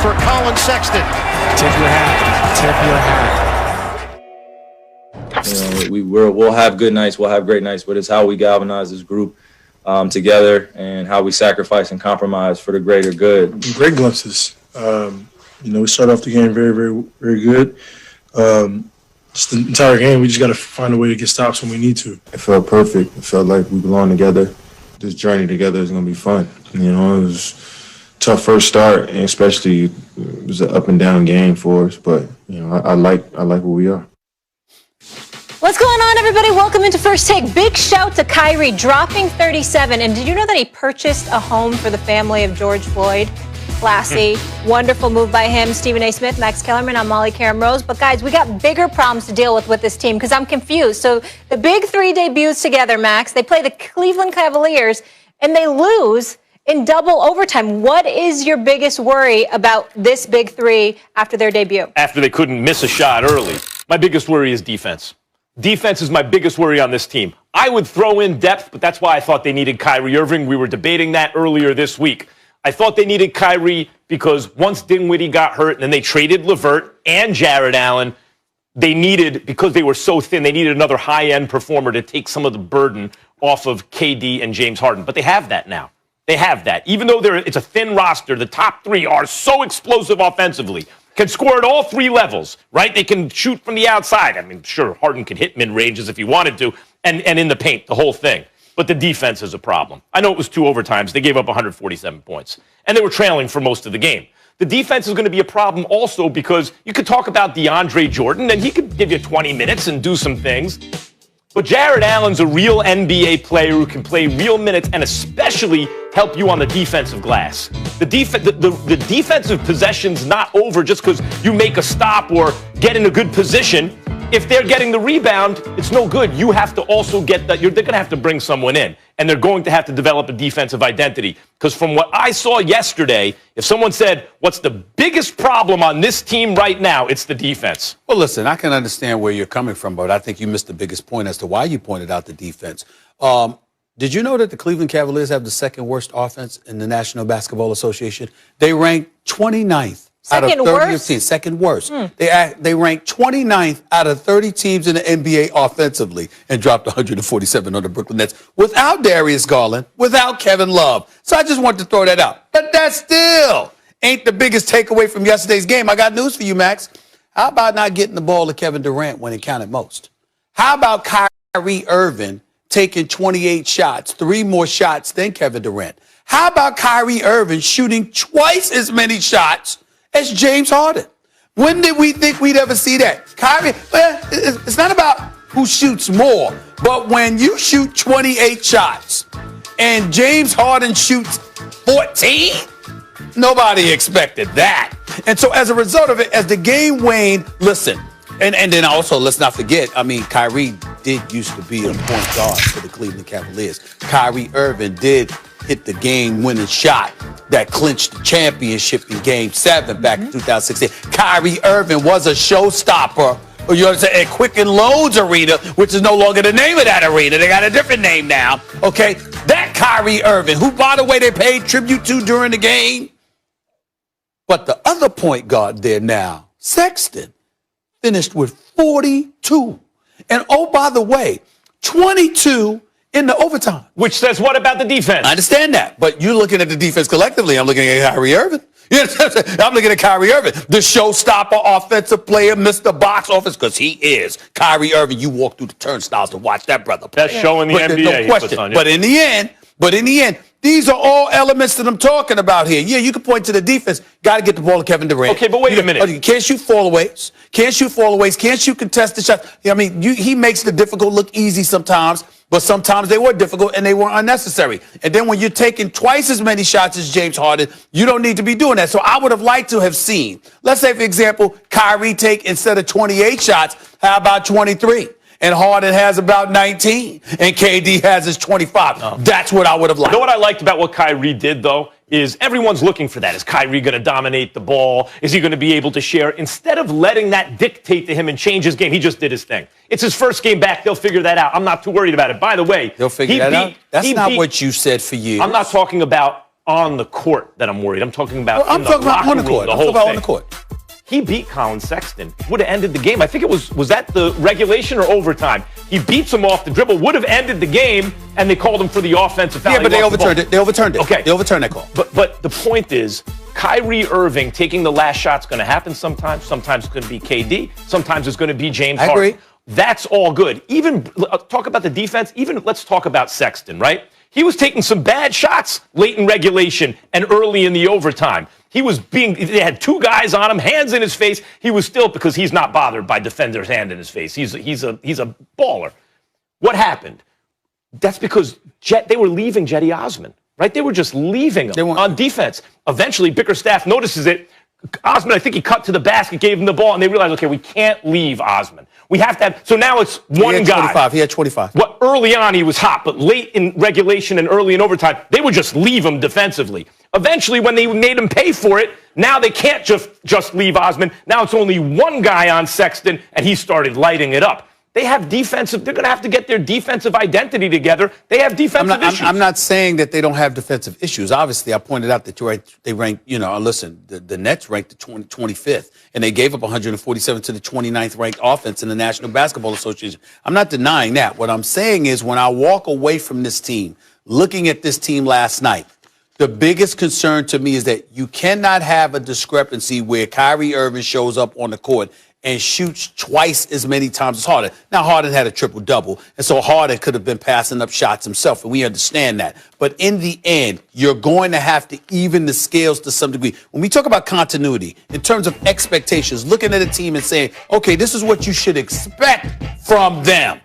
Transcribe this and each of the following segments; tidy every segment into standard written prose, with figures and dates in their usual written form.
for Colin Sexton. Tip your hat. Tip your hat. We'll have good nights. We'll have great nights, but it's how we galvanize this group together and how we sacrifice and compromise for the greater good. Great glimpses. We start off the game very, very, very good. Just the entire game, we just got to find a way to get stops when we need to. It felt perfect. It felt like we belong together. This journey together is going to be fun. It was a tough first start, and especially it was an up and down game for us. But I like where we are. What's going on, everybody? Welcome into First Take. Big shout to Kyrie dropping 37. And did you know that he purchased a home for the family of George Floyd? Classy, wonderful move by him. Stephen A. Smith, Max Kellerman, I'm Molly Karam Rose. But guys, we got bigger problems to deal with this team because I'm confused. So the big three debuts together, Max, they play the Cleveland Cavaliers and they lose in double overtime. What is your biggest worry about this big three after their debut? After they couldn't miss a shot early. My biggest worry is defense. Defense is my biggest worry on this team. I would throw in depth, but that's why I thought they needed Kyrie Irving. We were debating that earlier this week. I thought they needed Kyrie because once Dinwiddie got hurt and then they traded LeVert and Jared Allen, they needed, because they were so thin, they needed another high-end performer to take some of the burden off of KD and James Harden. But they have that now. They have that. Even though it's a thin roster, the top three are so explosive offensively. Can score at all three levels, right? They can shoot from the outside. I mean, sure, Harden could hit mid-ranges if he wanted to, and in the paint, the whole thing. But the defense is a problem. I know it was 2 overtimes. They gave up 147 points. And they were trailing for most of the game. The defense is going to be a problem also because you could talk about DeAndre Jordan, and he could give you 20 minutes and do some things. But Jared Allen's a real NBA player who can play real minutes and especially help you on the defensive glass. The defensive possession's not over just because you make a stop or get in a good position. If they're getting the rebound, it's no good. You have to also get that. They're going to have to bring someone in, and they're going to have to develop a defensive identity. Because from what I saw yesterday, if someone said, what's the biggest problem on this team right now, it's the defense. Well, listen, I can understand where you're coming from, but I think you missed the biggest point as to why you pointed out the defense. Did you know that the Cleveland Cavaliers have the second worst offense in the National Basketball Association? They rank 29th. Out of 30 teams, second worst. They ranked 29th out of 30 teams in the NBA offensively and dropped 147 on the Brooklyn Nets without Darius Garland, without Kevin Love. So I just wanted to throw that out. But that still ain't the biggest takeaway from yesterday's game. I got news for you, Max. How about not getting the ball to Kevin Durant when it counted most? How about Kyrie Irving taking 28 shots, 3 more shots than Kevin Durant? How about Kyrie Irving shooting twice as many shots as James Harden? When did we think we'd ever see that? Kyrie, it's not about who shoots more, but when you shoot 28 shots and James Harden shoots 14, nobody expected that. And so as a result of it, as the game waned, listen, and then also let's not forget, Kyrie did used to be a point guard for the Cleveland Cavaliers. Kyrie Irving did hit the game-winning shot that clinched the championship in Game 7 back in 2016. Kyrie Irving was a showstopper, at Quicken Loans Arena, which is no longer the name of that arena. They got a different name now, okay? That Kyrie Irving, who, by the way, they paid tribute to during the game. But the other point guard there now, Sexton, finished with 42. And, oh, by the way, 22 in the overtime. Which says what about the defense? I understand that, but you're looking at the defense collectively. I'm looking at Kyrie Irving. I'm looking at Kyrie Irving, the showstopper offensive player, Mr. Box Office, because he is. Kyrie Irving, you walk through the turnstiles to watch that brother play. Best show in the NBA. No question. But in the end, these are all elements that I'm talking about here. Yeah, you can point to the defense. Got to get the ball to Kevin Durant. Okay, but wait a minute. You can't shoot fallaways. Can't shoot contested shots. He makes the difficult look easy sometimes. But sometimes they were difficult and they were unnecessary. And then when you're taking twice as many shots as James Harden, you don't need to be doing that. So I would have liked to have seen, let's say, for example, Kyrie take, instead of 28 shots, how about 23? And Harden has about 19, and KD has his 25. Oh. That's what I would have liked. You know what I liked about what Kyrie did, though, is everyone's looking for that. Is Kyrie going to dominate the ball? Is he going to be able to share? Instead of letting that dictate to him and change his game, he just did his thing. It's his first game back. They'll figure that out. I'm not too worried about it. By the way, they'll figure that out? That's not what you said for years. I'm not talking about on the court that I'm worried. I'm talking about I'm talking about on the court. I'm talking about on the court. He beat Colin Sexton. Would have ended the game. I think it was that the regulation or overtime? He beats him off the dribble. Would have ended the game, and they called him for the offensive foul. Yeah, but they overturned it. They overturned it. Okay. They overturned that call. But the point is, Kyrie Irving taking the last shot's going to happen sometimes. Sometimes it's going to be KD. Sometimes it's going to be James Harden. I agree. That's all good. Even talk about the defense. Even let's talk about Sexton, right? He was taking some bad shots late in regulation and early in the overtime. They had two guys on him, hands in his face. He was still, because he's not bothered by defenders' hand in his face. He's a baller. What happened? That's because they were leaving Jetty Osman, right? They were just leaving him on defense. Eventually, Bickerstaff notices it. Osman, I think he cut to the basket, gave him the ball, and they realized, okay, we can't leave Osman. We have to have, so now it's one guy. He had 25. Well, early on, he was hot, but late in regulation and early in overtime, they would just leave him defensively. Eventually, when they made him pay for it, now they can't just leave Osman. Now it's only one guy on Sexton, and he started lighting it up. They have they're going to have to get their defensive identity together. They have defensive issues. I'm not saying that they don't have defensive issues. Obviously, I pointed out that they ranked, listen, the Nets ranked the 25th, and they gave up 147 to the 29th ranked offense in the National Basketball Association. I'm not denying that. What I'm saying is when I walk away from this team, looking at this team last night, the biggest concern to me is that you cannot have a discrepancy where Kyrie Irving shows up on the court and shoots twice as many times as Harden. Now, Harden had a triple-double, and so Harden could have been passing up shots himself, and we understand that. But in the end, you're going to have to even the scales to some degree. When we talk about continuity, in terms of expectations, looking at a team and saying, okay, this is what you should expect from them.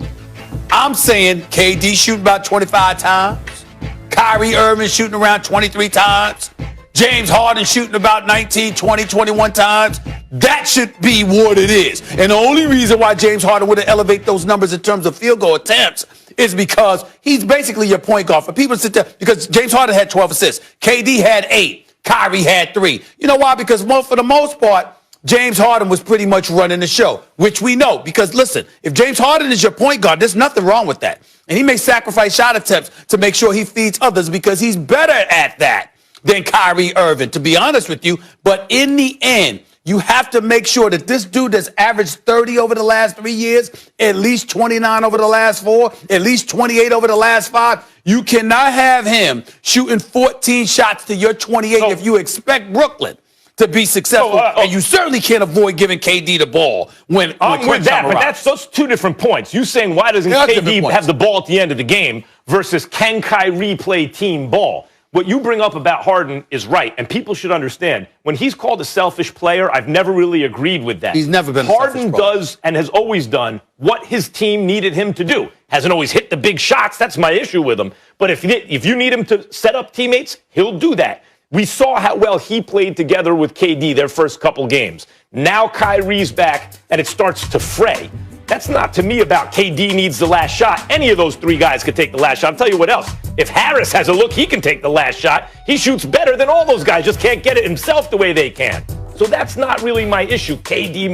I'm saying KD shooting about 25 times, Kyrie Irving shooting around 23 times, James Harden shooting about 19, 20, 21 times. That should be what it is. And the only reason why James Harden would elevate those numbers in terms of field goal attempts is because he's basically your point guard. For people to sit there, because James Harden had 12 assists. KD had 8. Kyrie had 3. You know why? Because for the most part, James Harden was pretty much running the show, which we know. Because listen, if James Harden is your point guard, there's nothing wrong with that. And he may sacrifice shot attempts to make sure he feeds others because he's better at that than Kyrie Irving, to be honest with you. But in the end, you have to make sure that this dude that's averaged 30 over the last 3 years, at least 29 over the last 4, at least 28 over the last 5, you cannot have him shooting 14 shots to your 28 if you expect Brooklyn to be successful. And you certainly can't avoid giving KD the ball when with that, but those two different points. You saying why doesn't KD have the ball at the end of the game versus can Kyrie play team ball? What you bring up about Harden is right, and people should understand. When he's called a selfish player, I've never really agreed with that. He's never been Harden does and has always done what his team needed him to do. Hasn't always hit the big shots. That's my issue with him. But if you need him to set up teammates, he'll do that. We saw how well he played together with KD their first couple games. Now Kyrie's back, and it starts to fray. That's not, to me, about KD needs the last shot. Any of those three guys could take the last shot. I'll tell you what else. If Harris has a look, he can take the last shot. He shoots better than all those guys, just can't get it himself the way they can. So that's not really my issue. KD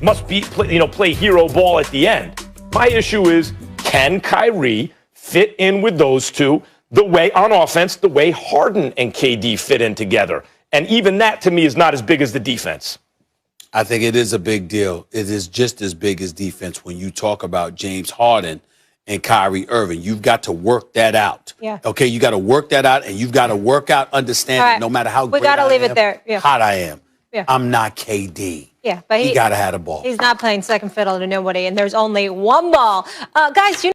must play hero ball at the end. My issue is, can Kyrie fit in with those two the way, on offense, the way Harden and KD fit in together? And even that, to me, is not as big as the defense. I think it is a big deal. It is just as big as defense when you talk about James Harden and Kyrie Irving. You've got to work that out. Yeah. Okay, you got to work that out, and you've got to work out understanding no matter how great I am, leave it there. Yeah. Hot I am. Yeah. I'm not KD. Yeah, but he got to have the ball. He's not playing second fiddle to nobody, and there's only one ball. Guys,